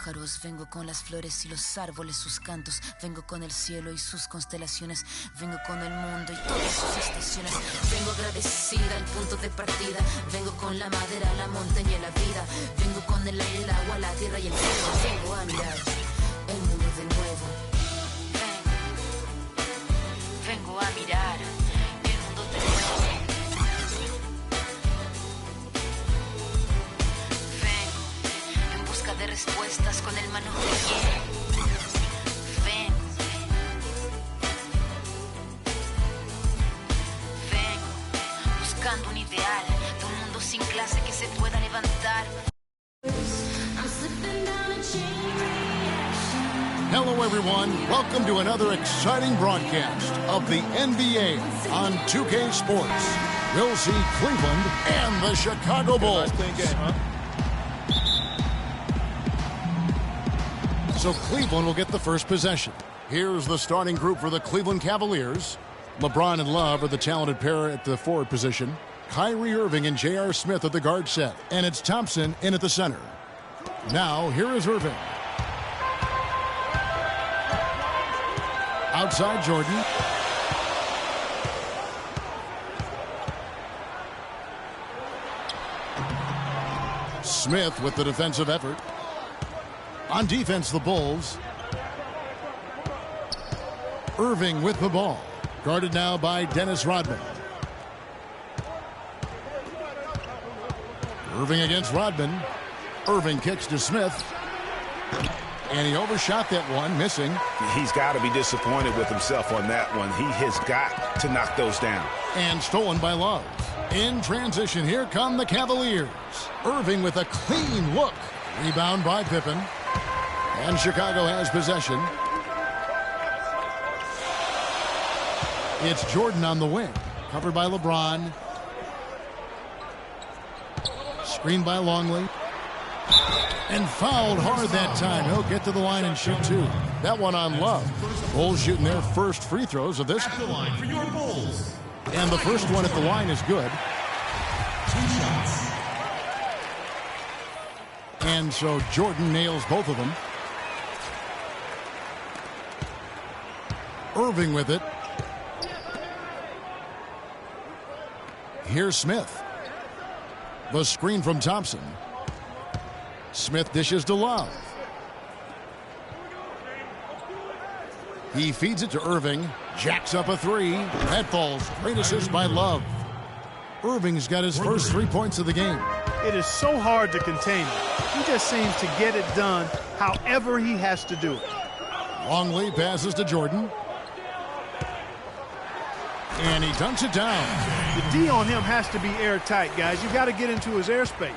pájaros, vengo con las flores y los árboles, sus cantos, vengo con el cielo y sus constelaciones, vengo con el mundo y todas sus estaciones, vengo agradecida al punto de partida, vengo con la madera, la montaña y la vida, vengo con el aire, el agua, la tierra y el fuego, vengo a mirar el mundo de nuevo, vengo a mirar el mundo de nuevo, vengo en busca de respuestas con el manojo de hielo, vengo buscando un ideal de un mundo sin clase que se pueda levantar. Hello, everyone. Welcome to another exciting broadcast of the NBA on 2K Sports. We'll see Cleveland and the Chicago Bulls. So Cleveland will get the first possession. Here's the starting group for the Cleveland Cavaliers. LeBron and Love are the talented pair at the forward position. Kyrie Irving and J.R. Smith at the guard set. And it's Thompson in at the center. Now, here is Irving. Outside Jordan. Smith with the defensive effort. On defense, the Bulls. Irving with the ball. Guarded now by Dennis Rodman. Irving against Rodman. Irving kicks to Smith. And he overshot that one, missing. He's got to be disappointed with himself on that one. He has got to knock those down. And stolen by Love. In transition, here come the Cavaliers. Irving with a clean look. Rebound by Pippen. And Chicago has possession. It's Jordan on the wing. Covered by LeBron. Screened by Longley. And fouled hard that time. He'll get to the line and shoot two. That one on Love. Bulls shooting their first free throws of this. At the line for your Bulls. And the first one at the line is good. 2 shots. And so Jordan nails both of them. Irving with it. Here's Smith. The screen from Thompson. Smith dishes to Love. He feeds it to Irving. Jacks up a three. That falls. Great assist by Love. Irving's got his first 3 points of the game. It is so hard to contain him. He just seems to get it done however he has to do it. Longley passes to Jordan. And he dunks it down. The D on him has to be airtight, guys. You got to get into his airspace.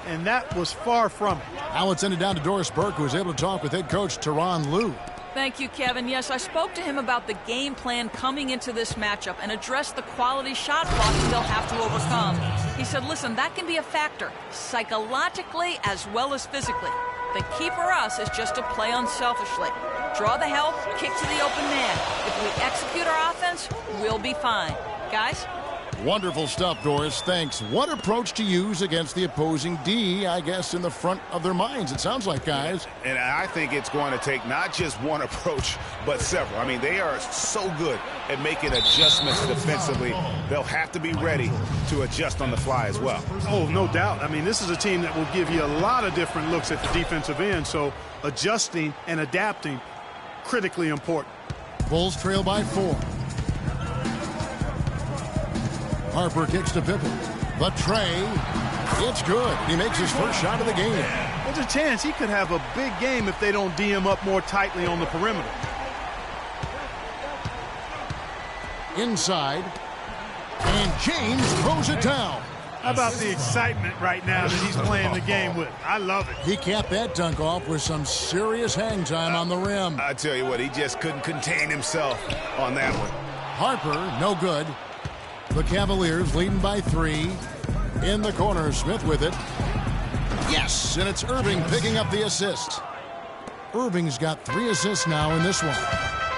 And that was far from it. Now it's ended down to Doris Burke, who was able to talk with head coach Tyronn Lue. Thank you, Kevin. Yes, I spoke to him about the game plan coming into this matchup and addressed the quality shot blocking they'll have to overcome. He said, listen, that can be a factor, psychologically as well as physically. The key for us is just to play unselfishly. Draw the help, kick to the open man. If we execute our offense, we'll be fine. Guys? Wonderful stuff, Doris. Thanks. What approach to use against the opposing D, I guess, in the front of their minds, it sounds like, guys. And I think it's going to take not just one approach, but several. I mean, they are so good at making adjustments defensively. They'll have to be ready to adjust on the fly as well. Oh, no doubt. I mean, this is a team that will give you a lot of different looks at the defensive end, so adjusting and adapting, critically important. Bulls trail by 4. Harper kicks to Pippen. The tray. It's good. He makes his first shot of the game. There's a chance he could have a big game if they don't D him up more tightly on the perimeter. Inside. And James throws it down. How about the excitement right now that he's playing the game with? I love it. He capped that dunk off with some serious hang time on the rim. I tell you what, he just couldn't contain himself on that one. Harper, no good. The Cavaliers leading by 3. In the corner, Smith with it. Yes, and it's Irving picking up the assist. Irving's got 3 assists now in this one.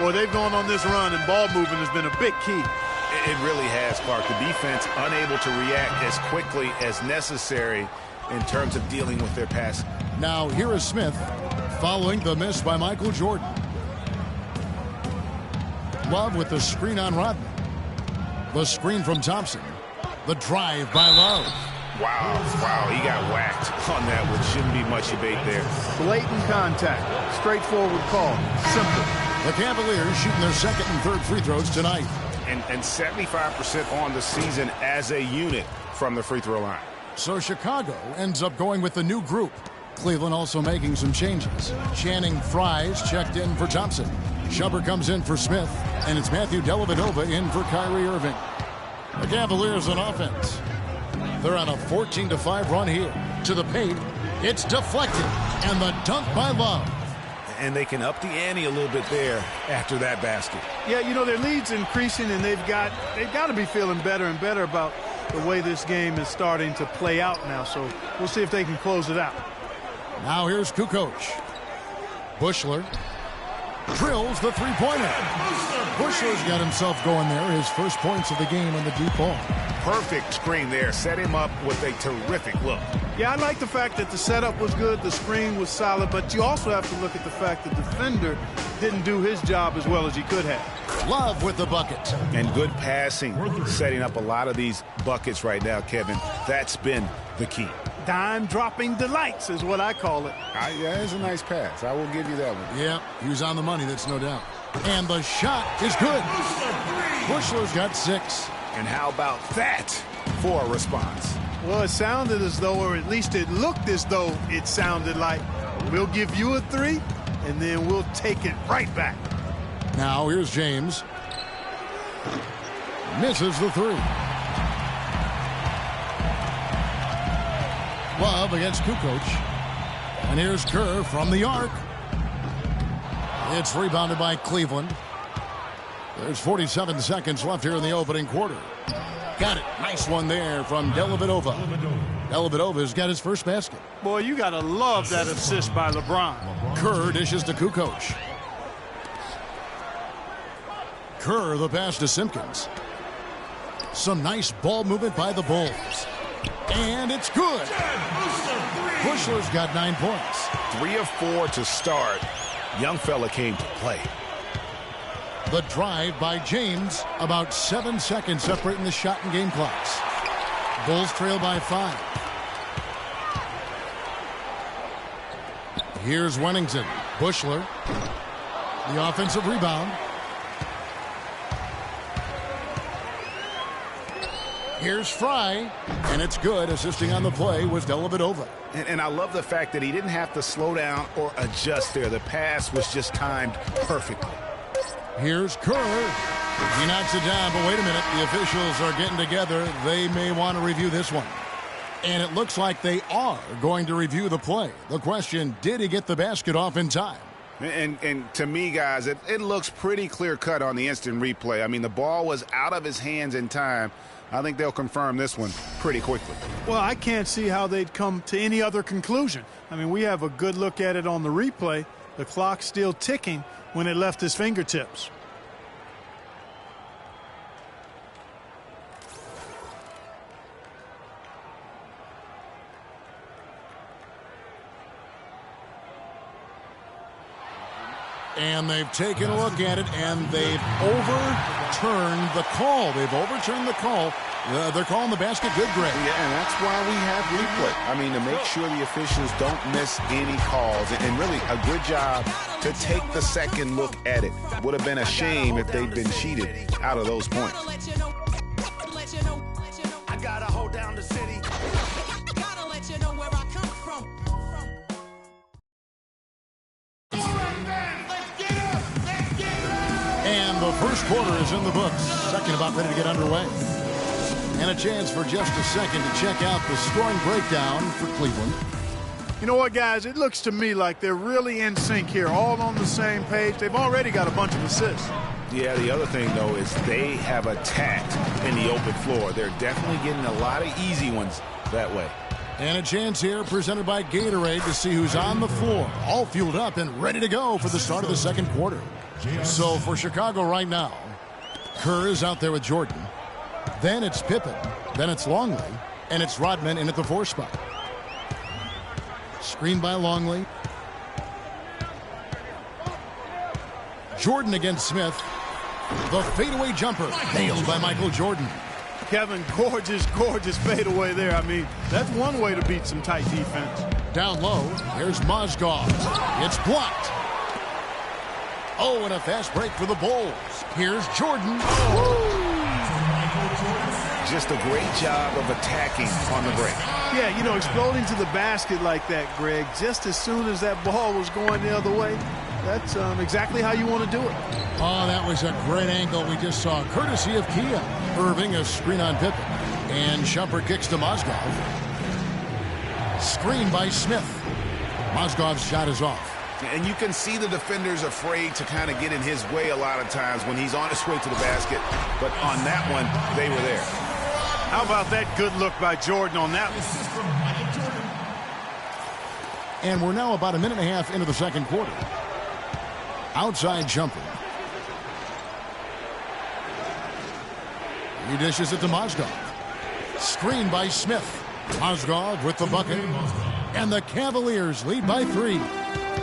Boy, they've gone on this run, and ball movement has been a big key. It really has, Clark. The defense unable to react as quickly as necessary in terms of dealing with their passing. Now, here is Smith. following the miss by Michael Jordan. Love with the screen on Rodman. The screen from Thompson. The drive by Love. Wow, he got whacked on that, which shouldn't be much debate there. Blatant contact. Straightforward call. Simple. The Cavaliers shooting their second and third free throws tonight. And 75% on the season as a unit from the free throw line. So Chicago ends up going with the new group. Cleveland also making some changes. Channing Frye's checked in for Thompson. Schubert comes in for Smith. And it's Matthew Dellavedova in for Kyrie Irving. The Cavaliers on offense. They're on a 14-5 run here. To the paint. It's deflected. And the dunk by Love. And they can up the ante a little bit there after that basket. Yeah, you know, their lead's increasing, and they've got to be feeling better and better about the way this game is starting to play out now. So we'll see if they can close it out. Now here's Kukoc. Bushler drills the three-pointer. Bushler's got himself going there. His first points of the game on the deep ball. Perfect screen there. Set him up with a terrific look. Yeah, I like the fact that the setup was good, the screen was solid, but you also have to look at the fact the defender didn't do his job as well as he could have. Love with the bucket. And good passing, setting up a lot of these buckets right now, Kevin. That's been the key. Dime-dropping delights is what I call it. Yeah, it's a nice pass. I will give you that one. Yeah, he was on the money, that's no doubt. And the shot is good. Bushler's got 6. And how about that for a response? Well, it sounded as though, or at least it looked as though it sounded like, we'll give you a 3, and then we'll take it right back. Now here's James. Misses the 3. Love against Kukoc. And here's Kerr from the arc. It's rebounded by Cleveland. There's 47 seconds left here in the opening quarter. Got it. Nice one there from Dellavedova. Dellavedova's got his first basket. Boy, you got to love that assist by LeBron. Kerr dishes to Kukoc. Kerr the pass to Simpkins. Some nice ball movement by the Bulls. And it's good. Bushler's got 9 points. 3 of 4 to start. Young fella came to play. The drive by James, about 7 seconds separating the shot and game clocks. Bulls trail by 5. Here's Wennington. Bushler. The offensive rebound. Here's Frye, and it's good. Assisting on the play was Dellavedova. And I love the fact that he didn't have to slow down or adjust there. The pass was just timed perfectly. Here's Kerr. He knocks it down, but wait a minute. The officials are getting together. They may want to review this one. And it looks like they are going to review the play. The question, did he get the basket off in time? And to me, guys, it looks pretty clear-cut on the instant replay. I mean, the ball was out of his hands in time. I think they'll confirm this one pretty quickly. Well, I can't see how they'd come to any other conclusion. I mean, we have a good look at it on the replay. The clock's still ticking when it left his fingertips. And they've taken a look at it, and they've overturned the call. They've overturned the call. They're calling the basket good, Greg. Yeah, and that's why we have replay. I mean, to make sure the officials don't miss any calls. And really, a good job to take the second look at it. Would have been a shame if they'd been cheated out of those points. I gotta hold down the city. Gotta let you know where I come from. And the first quarter is in the books. Second about ready to get underway. And a chance for just a second to check out the scoring breakdown for Cleveland. You know what, guys? It looks to me like they're really in sync here, all on the same page. They've already got a bunch of assists. Yeah, the other thing, though, is they have attacked in the open floor. They're definitely getting a lot of easy ones that way. And a chance here presented by Gatorade to see who's on the floor, all fueled up and ready to go for the start of the second quarter. So for Chicago right now, Kerr is out there with Jordan. Then it's Pippen. Then it's Longley. And it's Rodman in at the 4 spot. Screen by Longley. Jordan against Smith. The fadeaway jumper nailed by Michael Jordan. Kevin, gorgeous, gorgeous fadeaway there. I mean, that's one way to beat some tight defense. Down low, here's Mozgov. It's blocked. Oh, and a fast break for the Bulls. Here's Jordan. Just a great job of attacking on the break. Yeah, you know, exploding to the basket like that, Greg, just as soon as that ball was going the other way, that's exactly how you want to do it. Oh, that was a great angle we just saw, courtesy of Kia. Irving, a screen on Pippen. And Shumpert kicks to Mozgov. Screen by Smith. Mozgov's shot is off. And you can see the defenders afraid to kind of get in his way a lot of times when he's on his way to the basket. But on that one, they were there. How about that good look by Jordan on that one? And we're now about a minute and a half into the second quarter. Outside Shumpert. He dishes it to Mozgov. Screen by Smith. Mozgov with the bucket. And the Cavaliers lead by 3.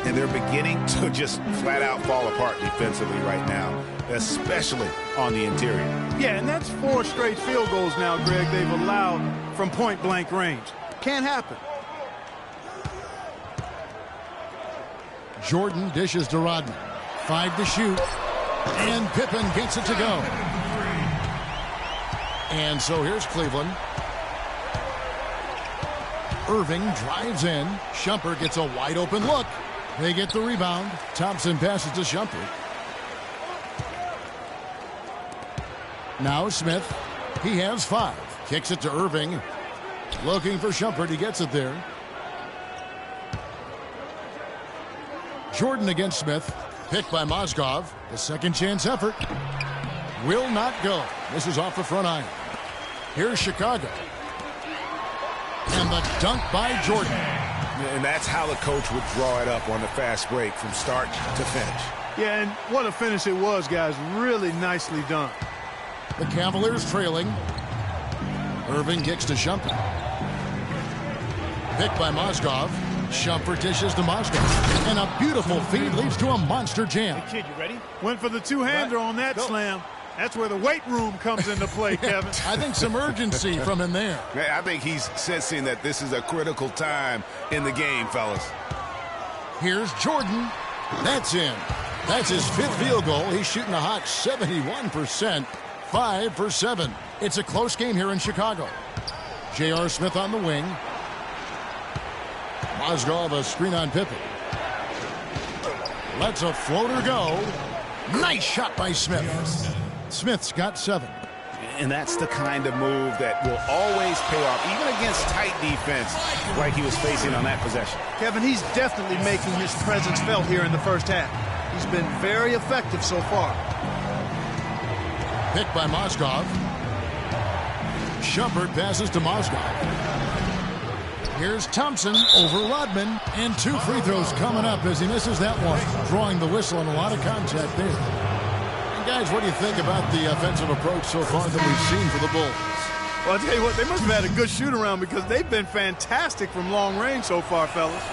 And they're beginning to just flat out fall apart defensively right now, especially on the interior. Yeah, and that's 4 straight field goals now, Greg, they've allowed from point-blank range. Can't happen. Jordan dishes to Rodman. 5 to shoot. And Pippen gets it to go. And so here's Cleveland. Irving drives in. Shumpert gets a wide open look. They get the rebound. Thompson passes to Shumpert. Now Smith. He has 5. Kicks it to Irving. Looking for Shumpert. He gets it there. Jordan against Smith. Picked by Mozgov. The second chance effort. Will not go. This is off the front iron. Here's Chicago. And the dunk by Jordan. And that's how the coach would draw it up on the fast break from start to finish. Yeah, and what a finish it was, guys. Really nicely done. The Cavaliers trailing. Irving kicks to Shumpert. Picked by Mozgov. Shumpert dishes to Mozgov. And a beautiful feed leads to a monster jam. Hey, kid, you ready? Went for the two-hander on that slam. That's where the weight room comes into play, Kevin. I think some urgency from him there. I think he's sensing that this is a critical time in the game, fellas. Here's Jordan. That's in. That's his 5th field goal. He's shooting a hot 71%. 5 for 7. It's a close game here in Chicago. J.R. Smith on the wing. Mozgov a screen on Pippen. Lets a floater go. Nice shot by Smith. Smith's got 7. And that's the kind of move that will always pay off, even against tight defense like he was facing on that possession. Kevin, he's definitely making his presence felt here in the first half. He's been very effective so far. Picked by Mozgov. Shumpert passes to Mozgov. Here's Thompson over Rodman. And 2 free throws coming up as he misses that one. Drawing the whistle and a lot of contact there. And guys, what do you think about the offensive approach so far that we've seen for the Bulls? Well, I'll tell you what, they must have had a good shoot-around because they've been fantastic from long range so far, fellas.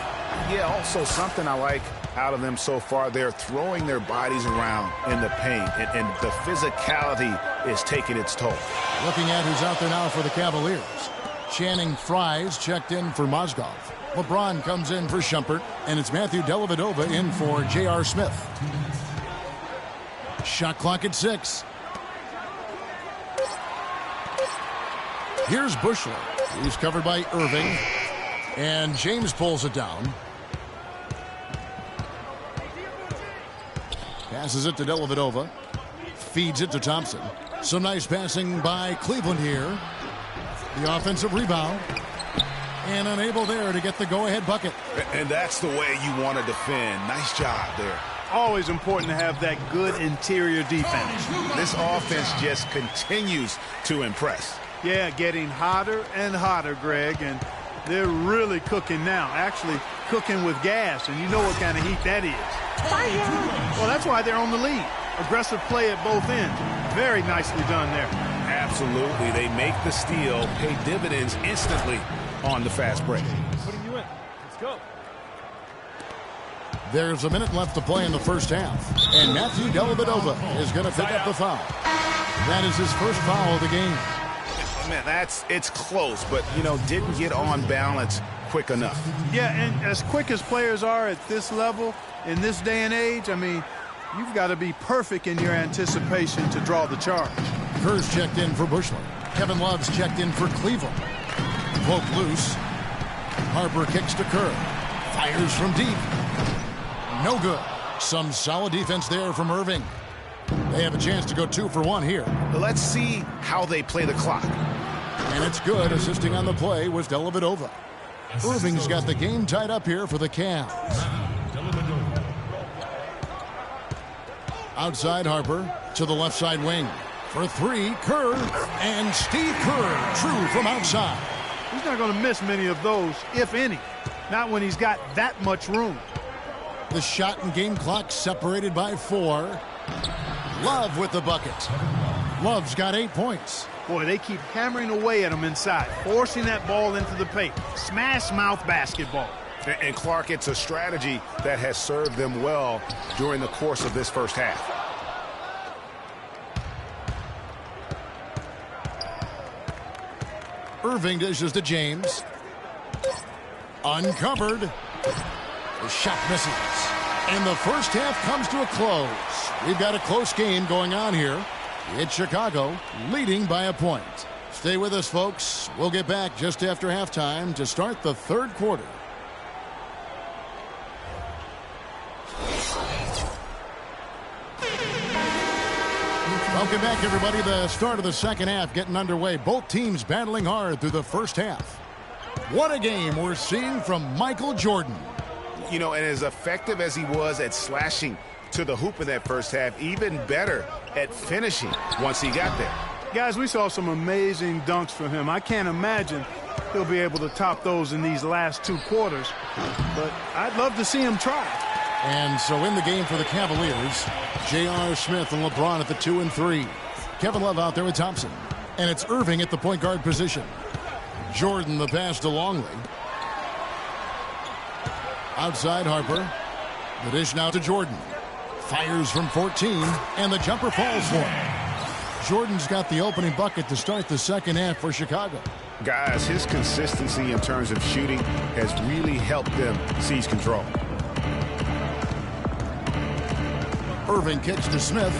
Yeah, also something I like out of them so far, they're throwing their bodies around in the paint, and the physicality is taking its toll. Looking at who's out there now for the Cavaliers. Channing Frye's checked in for Mozgov. LeBron comes in for Shumpert, and it's Matthew Dellavedova in for J.R. Smith. Shot clock at 6. Here's Bushler. He's covered by Irving, and James pulls it down. Passes it to Dellavedova. Feeds it to Thompson. Some nice passing by Cleveland here. The offensive rebound. And unable there to get the go-ahead bucket. And that's the way you want to defend. Nice job there. Always important to have that good interior defense. This offense just continues to impress. Yeah, getting hotter and hotter, Greg, and they're really cooking now. Actually, cooking with gas, and you know what kind of heat that is. Well, that's why they're on the lead. Aggressive play at both ends. Very nicely done there. Absolutely. They make the steal, pay dividends instantly on the fast break. Putting you in. Let's go. There's a minute left to play in the first half. And Matthew Dellavedova is going to pick up the foul. That is his first foul of the game. Man, it's close, but, didn't get on balance quick enough. Yeah, and as quick as players are at this level, in this day and age, I mean, you've got to be perfect in your anticipation to draw the charge. Kerr's checked in for Bushland. Kevin Love's checked in for Cleveland. Poke loose. Harper kicks to Kerr. Fires from deep. No good. Some solid defense there from Irving. They have a chance to go 2 for 1 here. Let's see how they play the clock. And it's good. Assisting on the play was Dellavedova. Irving's got the game tied up here for the Cavs. Outside Harper to the left side wing. For 3, Kerr. And Steve Kerr, true from outside. He's not going to miss many of those, if any. Not when he's got that much room. The shot and game clock separated by 4. Love with the bucket. Love's got 8 points. Boy, they keep hammering away at him inside, forcing that ball into the paint. Smash mouth basketball. And Clark, it's a strategy that has served them well during the course of this first half. Irving dishes to James. Uncovered. The shot misses. And the first half comes to a close. We've got a close game going on here. It's Chicago leading by a point. Stay with us, folks. We'll get back just after halftime to start the third quarter. Welcome back, everybody. The start of the second half getting underway. Both teams battling hard through the first half. What a game we're seeing from Michael Jordan. And as effective as he was at slashing to the hoop in that first half, even better at finishing once he got there. Guys, we saw some amazing dunks from him. I can't imagine he'll be able to top those in these last 2 quarters, but I'd love to see him try. And so in the game for the Cavaliers, J.R. Smith and LeBron at the 2 and 3. Kevin Love out there with Thompson. And it's Irving at the point guard position. Jordan the pass to Longley. Outside Harper. The dish now to Jordan. Fires from 14, and the jumper falls for him. Jordan's got the opening bucket to start the second half for Chicago. Guys, his consistency in terms of shooting has really helped them seize control. Irving kicks to Smith.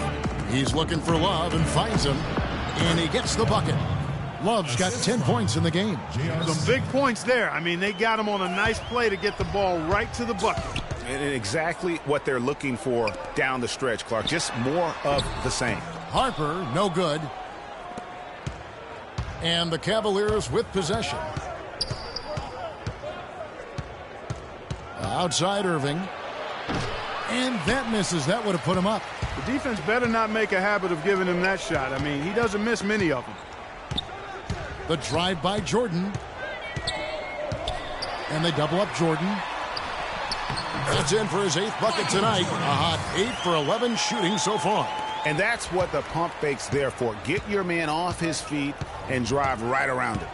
He's looking for Love and finds him, and he gets the bucket. Love's got 10 points in the game. Some big points there. I mean, they got him on a nice play to get the ball right to the bucket. And exactly what they're looking for down the stretch, Clark. Just more of the same. Harper, no good. And the Cavaliers with possession. Outside Irving. And that misses. That would have put him up. The defense better not make a habit of giving him that shot. I mean, he doesn't miss many of them. The drive by Jordan. And they double up Jordan. That's in for his 8th bucket tonight. A hot 8 for 11 shooting so far. And that's what the pump fake's there for. Get your man off his feet and drive right around it.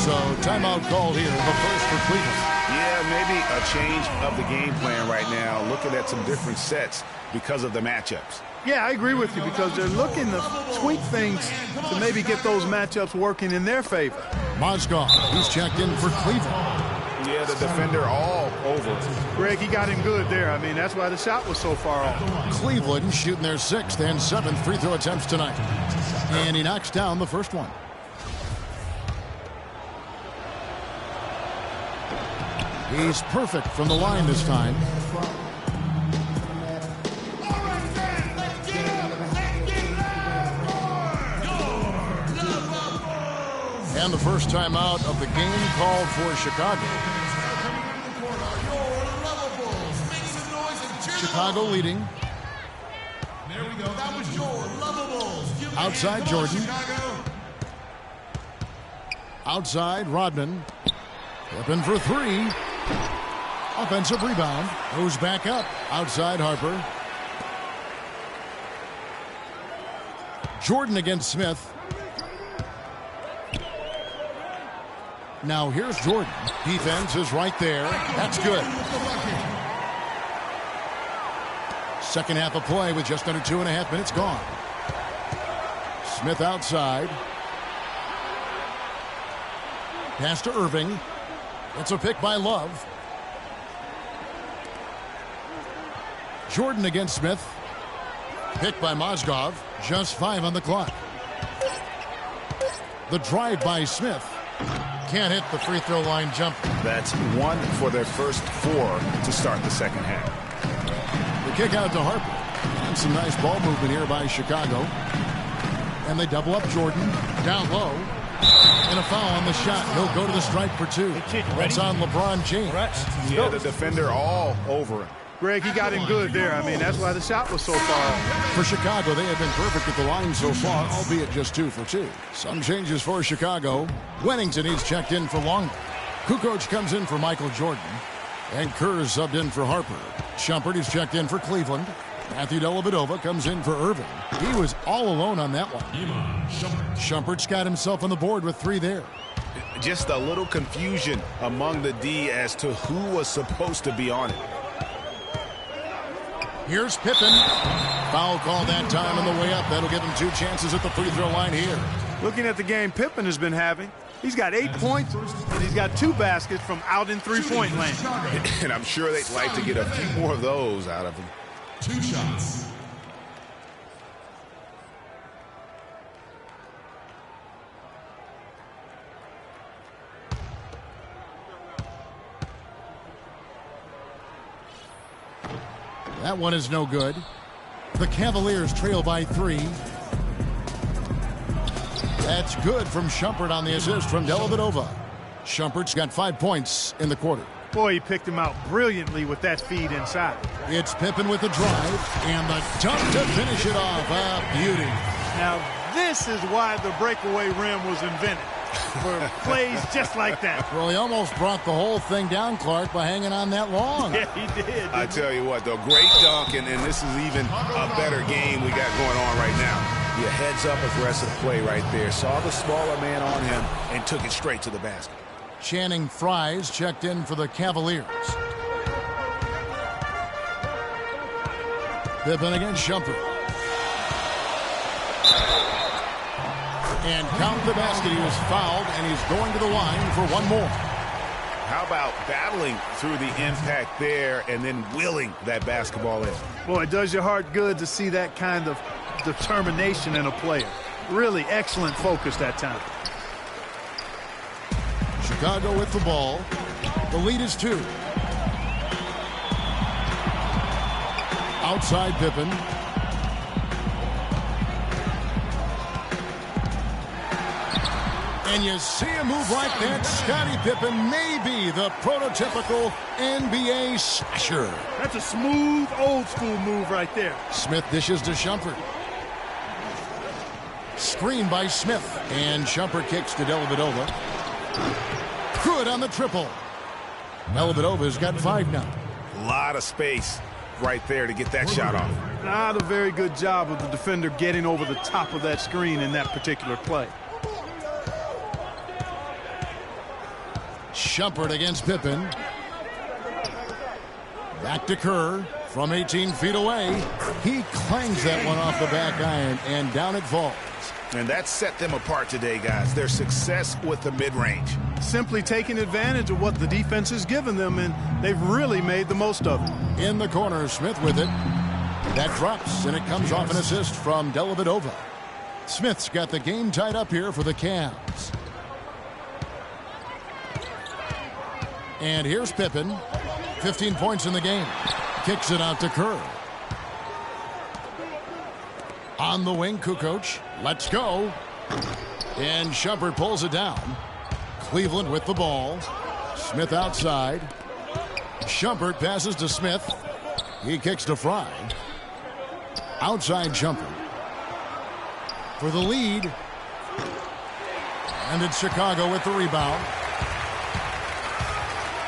So timeout called here, the first for Cleveland. Yeah, maybe a change of the game plan right now. Looking at some different sets because of the matchups. Yeah, I agree with you because they're looking to tweak things to maybe get those matchups working in their favor. Mozgov, he's checked in for Cleveland. Yeah, the defender all over. Greg, he got him good there. I mean, that's why the shot was so far off. Cleveland shooting their 6th and 7th free throw attempts tonight. And he knocks down the first one. He's perfect from the line this time. And the first timeout of the game called for Chicago. Chicago leading. There we go. That was your Lovables. Outside Jordan. Outside Rodman. Flipping for 3. Offensive rebound. Goes back up. Outside Harper. Jordan against Smith. Now here's Jordan. Defense is right there. That's good. Second half of play with just under 2.5 minutes gone. Smith outside. Pass to Irving. It's a pick by Love. Jordan against Smith. Pick by Mozgov. Just 5 on the clock. The drive by Smith. Can't hit the free throw line jump. That's 1 for their first 4 to start the second half. The kick out to Harper. And some nice ball movement here by Chicago. And they double up Jordan. Down low. And a foul on the shot. He'll go to the stripe for 2. That's on LeBron James. Yeah, the defender all over him. Greg, he got in good there. I mean, that's why the shot was so far off. For Chicago, they have been perfect at the line so far, albeit just 2 for 2. Some changes for Chicago. Wennington, he's checked in for Long. Kukoc comes in for Michael Jordan. And Kerr is subbed in for Harper. Shumpert is checked in for Cleveland. Matthew Dellavedova comes in for Irving. He was all alone on that one. Shumpert's got himself on the board with 3 there. Just a little confusion among the D as to who was supposed to be on it. Here's Pippen. Foul call that time on the way up. That'll give him 2 chances at the free throw line here. Looking at the game Pippen has been having, he's got 8 points, and he's got 2 baskets from out in three-point land. And I'm sure they'd like to get a few more of those out of him. 2 shots. That one is no good. The Cavaliers trail by 3. That's good from Shumpert on the assist from Dellavedova. Shumpert's got 5 points in the quarter. Boy, he picked him out brilliantly with that feed inside. It's Pippen with the drive and the dunk to finish it off. A beauty. Now, this is why the breakaway rim was invented. For plays just like that. Well, he almost brought the whole thing down, Clark, by hanging on that long. Yeah, he did. I tell you what, though, great dunk, and this is even a better game we got going on right now. Yeah, heads-up aggressive play right there. Saw the smaller man on him and took it straight to the basket. Channing Frye's checked in for the Cavaliers. Pippen against Shumpert. And count the basket. He was fouled, and he's going to the line for 1 more. How about battling through the impact there and then willing that basketball in? Boy, it does your heart good to see that kind of determination in a player. Really excellent focus that time. Chicago with the ball. The lead is 2. Outside Pippen. And you see a move like that, Scottie Pippen may be the prototypical NBA slasher. That's a smooth, old-school move right there. Smith dishes to Shumpert. Screen by Smith. And Shumpert kicks to Dellavedova. Good on the triple. Dellavedova's got 5 now. A lot of space right there to get that shot off. Not a very good job of the defender getting over the top of that screen in that particular play. Shumpert against Pippen. Back to Kerr from 18 feet away. He clangs that one off the back iron, and down it falls. And that set them apart today, guys. Their success with the mid-range. Simply taking advantage of what the defense has given them, and they've really made the most of it. In the corner, Smith with it. That drops, and it comes off an assist from Dellavedova. Smith's got the game tied up here for the Cavs. And here's Pippen. 15 points in the game. Kicks it out to Kerr. On the wing, Kukoc. Let's go. And Shumpert pulls it down. Cleveland with the ball. Smith outside. Shumpert passes to Smith. He kicks to Frye. Outside Shumpert. For the lead. And it's Chicago with the rebound.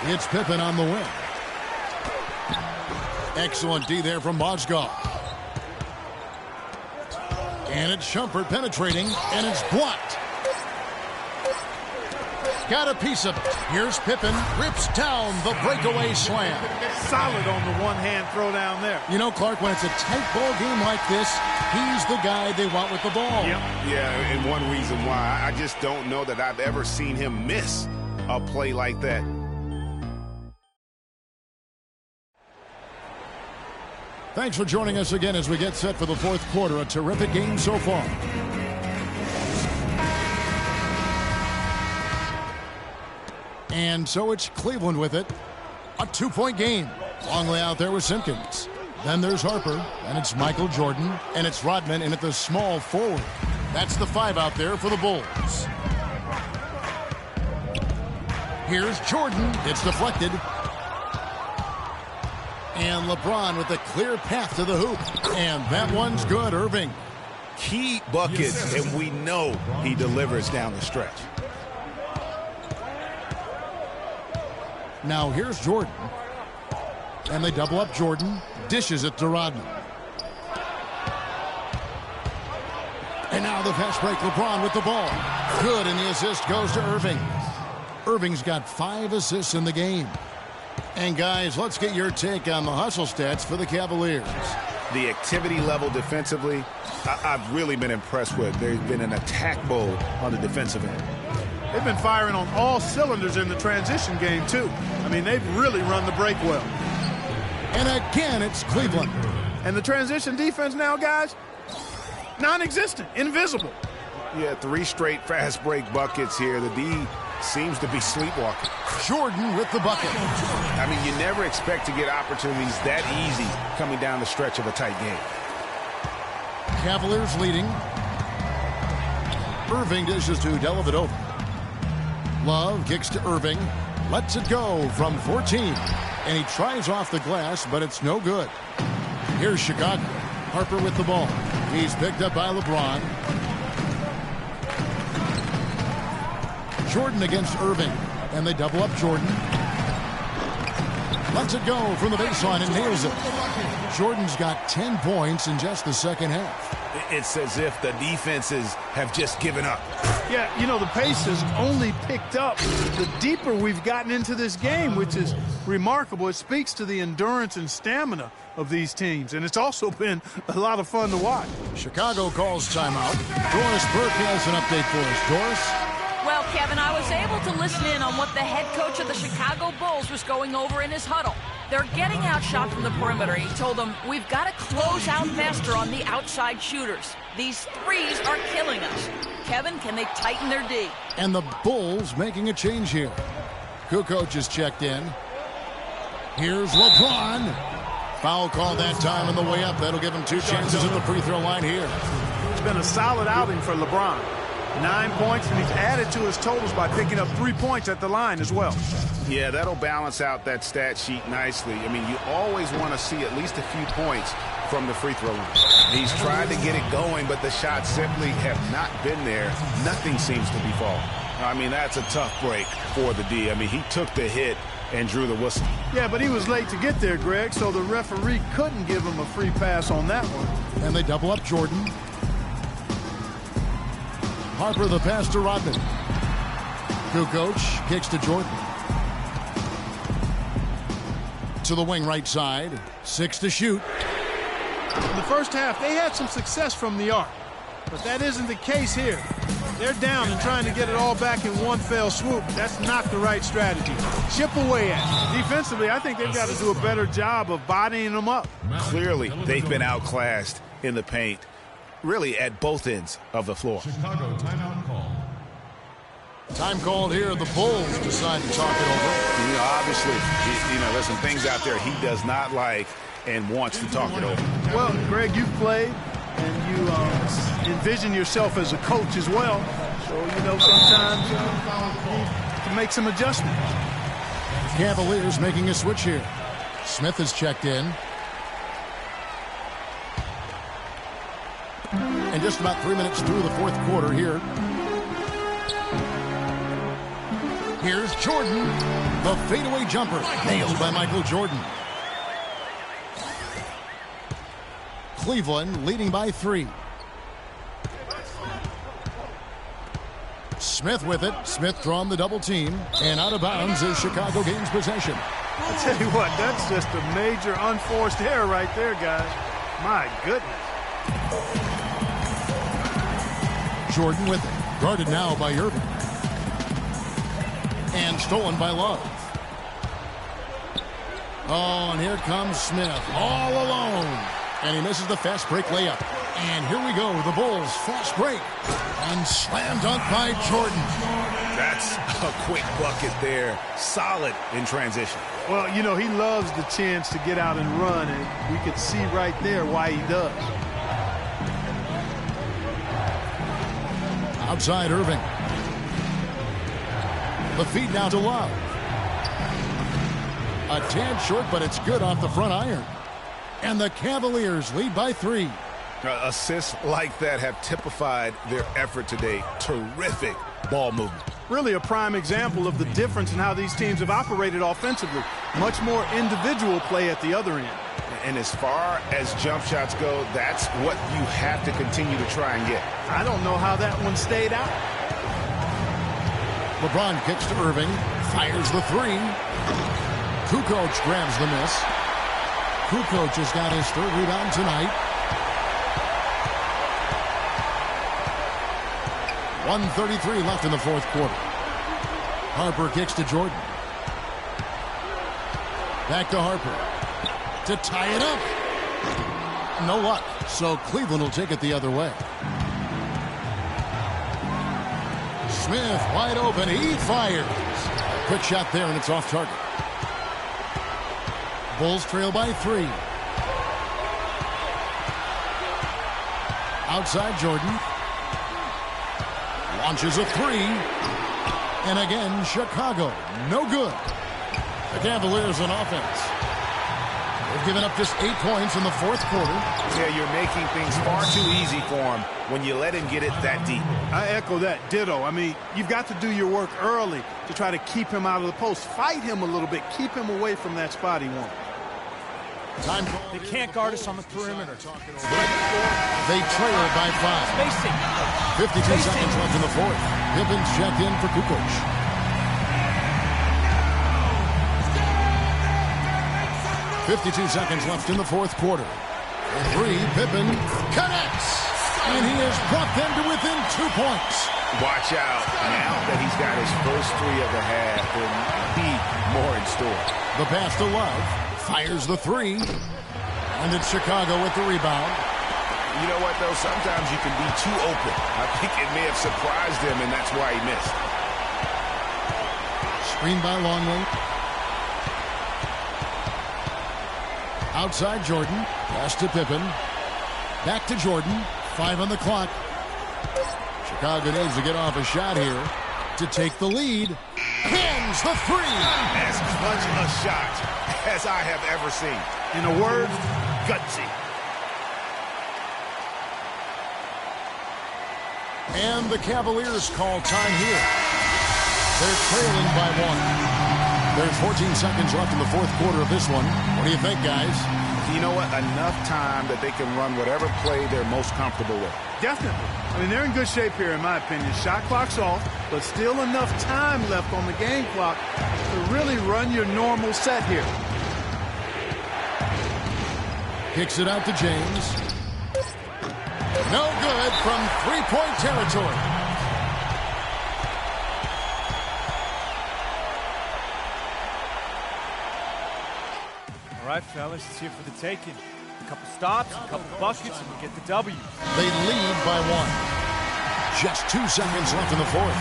It's Pippen on the wing. Excellent D there from Mozgov. And it's Shumpert penetrating, and it's blocked. Got a piece of it. Here's Pippen, rips down the breakaway slam. Solid on the one-hand throw down there. You know, Clark, when it's a tight ball game like this, he's the guy they want with the ball. Yep. Yeah, and one reason why, I just don't know that I've ever seen him miss a play like that. Thanks for joining us again as we get set for the fourth quarter. A terrific game so far. And so it's Cleveland with it. A 2-point game. Long way out there with Simpkins. Then there's Harper, and it's Michael Jordan, and it's Rodman in at the small forward. That's the 5 out there for the Bulls. Here's Jordan. It's deflected. And LeBron with a clear path to the hoop. And that one's good, Irving. Key buckets, and we know he delivers down the stretch. Now here's Jordan. And they double up Jordan. Dishes it to Rodman. And now the fast break. LeBron with the ball. Good, and the assist goes to Irving. Irving's got 5 assists in the game. And guys, let's get your take on the hustle stats for the Cavaliers. The activity level defensively, I've really been impressed with. There's been an attack mode on the defensive end. They've been firing on all cylinders in the transition game, too. I mean, they've really run the break well. And again, it's Cleveland. And the transition defense now, guys, non-existent, invisible. Yeah, 3 straight fast break buckets here. The D seems to be sleepwalking. Jordan with the bucket. I mean, you never expect to get opportunities that easy coming down the stretch of a tight game. Cavaliers leading. Irving dishes to Dellavedova. Love kicks to Irving. Lets it go from 14. And he tries off the glass, but it's no good. Here's Chicago. Harper with the ball. He's picked up by LeBron. Jordan against Irving. And they double up Jordan. Lets it go from the baseline and nails it. Jordan's got 10 points in just the second half. It's as if the defenses have just given up. Yeah, you know, the pace has only picked up the deeper we've gotten into this game, which is remarkable. It speaks to the endurance and stamina of these teams, and it's also been a lot of fun to watch. Chicago calls timeout. Doris Burke has an update for us. Doris? Well, Kevin, I was able to listen in on what the head coach of the Chicago Bulls was going over in his huddle. They're getting outshot from the perimeter. He told them, we've got to close out faster on the outside shooters. These threes are killing us. Kevin, can they tighten their D? And the Bulls making a change here. Kukoc is checked in. Here's LeBron. Foul call that time on the way up. That'll give him 2 chances at the free throw line here. It's been a solid outing for LeBron. 9 points, and he's added to his totals by picking up 3 points at the line as well. Yeah, that'll balance out that stat sheet nicely. I mean, you always want to see at least a few points from the free throw line. He's tried to get it going, but the shots simply have not been there. Nothing seems to be falling. I mean, that's a tough break for the D. I mean, he took the hit and drew the whistle. Yeah, but he was late to get there, Greg, so the referee couldn't give him a free pass on that one. And they double up Jordan. Harper the pass to Rodman. Kukoc kicks to Jordan. To the wing right side. 6 to shoot. In the first half, they had some success from the arc, but that isn't the case here. They're down and trying to get it all back in one fell swoop. That's not the right strategy. Chip away at it. Defensively, I think they've got to do a better job of bodying them up. Clearly, they've been outclassed in the paint, really at both ends of the floor. Chicago timeout call. Time called here. The Bulls decide to talk it over. You know, obviously, there's some things out there he does not like and wants to talk it over. Well, Greg, you've played, and you envision yourself as a coach as well. So, sometimes you need to make some adjustments. Cavaliers making a switch here. Smith is checked in. And just about 3 minutes through the fourth quarter here. Here's Jordan. The fadeaway jumper. Nailed by Michael Jordan. Cleveland leading by 3. Smith with it. Smith drawing the double team. And out of bounds as Chicago gains possession. I tell you what, that's just a major unforced error right there, guys. My goodness. Jordan with it. Guarded now by Irving. And stolen by Love. Oh, and here comes Smith all alone. And he misses the fast break layup. And here we go, the Bulls fast break. And slam dunk by Jordan. That's a quick bucket there. Solid in transition. Well, you know, he loves the chance to get out and run, and we could see right there why he does. Outside Irving. The feed now to Love. A tad short, but it's good off the front iron. And the Cavaliers lead by 3. Assists like that have typified their effort today. Terrific ball movement. Really a prime example of the difference in how these teams have operated offensively. Much more individual play at the other end. And as far as jump shots go, that's what you have to continue to try and get. I don't know how that one stayed out. LeBron kicks to Irving. Fires the 3. Kukoc grabs the miss. Kukoc has got his 3rd rebound tonight. 1:33 left in the 4th quarter. Harper kicks to Jordan. Back to Harper. To tie it up. No luck. So Cleveland will take it the other way. Smith wide open. He fires. Quick shot there, and it's off target. Bulls trail by 3. Outside Jordan. Launches a 3. And again, Chicago. No good. The Cavaliers on offense. They've given up just 8 points in the 4th quarter. Yeah, you're making things far too easy for him when you let him get it that deep. I echo that. Ditto. I mean, you've got to do your work early to try to keep him out of the post. Fight him a little bit. Keep him away from that spot he wants. They can't guard us on the perimeter. They trail by 5. Spacing. 52 seconds left in the 4th. Pippen's checked in for Kukoc. .52 seconds left in the 4th quarter. For 3, Pippen connects. And he has brought them to within 2 points. Watch out. Now that he's got his first 3 of the half, there'll be more in store. The pass to Love. Fires the 3. And it's Chicago with the rebound. You know what, though? Sometimes you can be too open. I think it may have surprised him, and that's why he missed. Screen by Longley. Outside Jordan. Pass to Pippen. Back to Jordan. 5 on the clock. Chicago needs to get off a shot here to take the lead. Hands the 3. As much a shot as I have ever seen. In a word, gutsy. And the Cavaliers call time here. They're trailing by 1. There's 14 seconds left in the 4th quarter of this one. What do you think, guys? You know what? Enough time that they can run whatever play they're most comfortable with. Definitely. I mean, they're in good shape here, in my opinion. Shot clock's off, but still enough time left on the game clock to really run your normal set here. Kicks it out to James. No good from 3-point territory. All right, fellas, it's here for the taking. A couple stops, a couple buckets, and we get the W. They lead by 1. Just 2 seconds left in the 4th.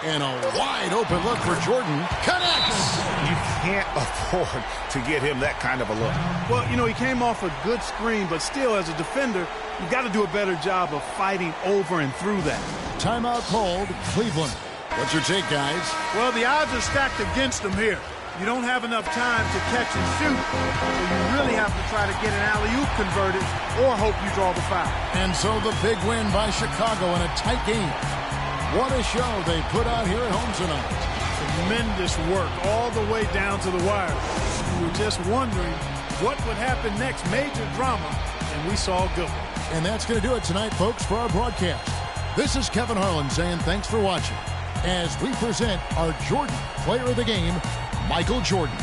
And a wide open look for Jordan. Connects! You can't afford to get him that kind of a look. Well, you know, he came off a good screen, but still, as a defender, you've got to do a better job of fighting over and through that. Timeout called. Cleveland. What's your take, guys? Well, the odds are stacked against them here. You don't have enough time to catch and shoot, so you really have to try to get an alley-oop converted or hope you draw the foul. And so the big win by Chicago in a tight game. What a show they put out here at home tonight. Tremendous work all the way down to the wire. We were just wondering what would happen next. Major drama, and we saw a good one. And that's going to do it tonight, folks, for our broadcast. This is Kevin Harlan saying thanks for watching as we present our Jordan Player of the Game, Michael Jordan.